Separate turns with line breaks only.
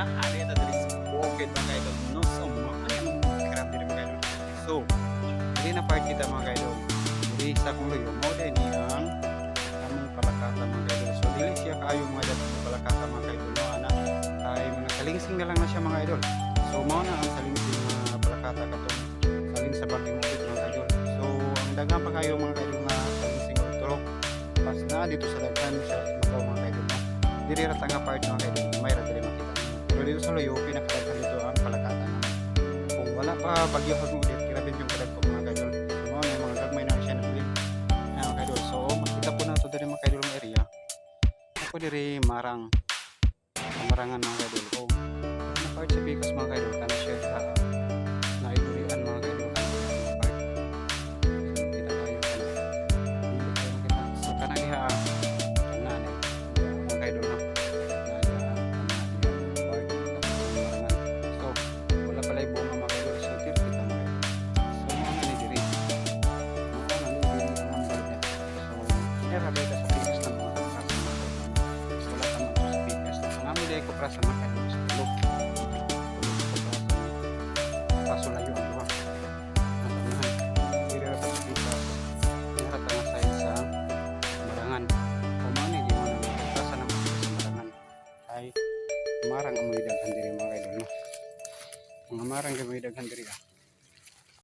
ari ta diri sa bukid mga idol no so grabe rin mga idol so dili na part kita mga idol dili sa kung luyo mo din ang among palakata mga idol so dili siya kaayo mga idol palakata mga idol no ana ay mga kalingsing na lang na siya mga idol so mao na ang kalingsing na palakata katong saling sa bagong bukid mga idol so ang daghang pa kayo mga idol na kalingsing tulok pas na dito sa daghan sa mga idol no diri ra tanga part mga idol may ra diri makita pero dito sa luyo pinakadaghan dito ang palakata naman kung wala pa bagyo hagmudit grabe yung kadagko mga idol so mao na mga gagmay na siya nabili mga idol so makita po na to diri mga idol ng area ako diri marangan mga idol o na part sa Bicos mga idol kana siya sa naidurian mga idol kana mga part so kita tayo kana dili kayo makita so kana diha kana mga idol na wala pala yung bunga mga idol so tira kita mga idol so mga ni diri ang ambal niya so sinira dito sa Bicos ng mga prasa mga idol so wala naman ito sa Bicos ang amin dahil ko prasa mga idol sa tulog kaso layo ang duha matanahan diri ra sa Bicos sinira tanga sa Marangan kumani di mo na prasa ng sa Marangan ay marang amoy daghan diri mga idol no mga marang gamay daghan diri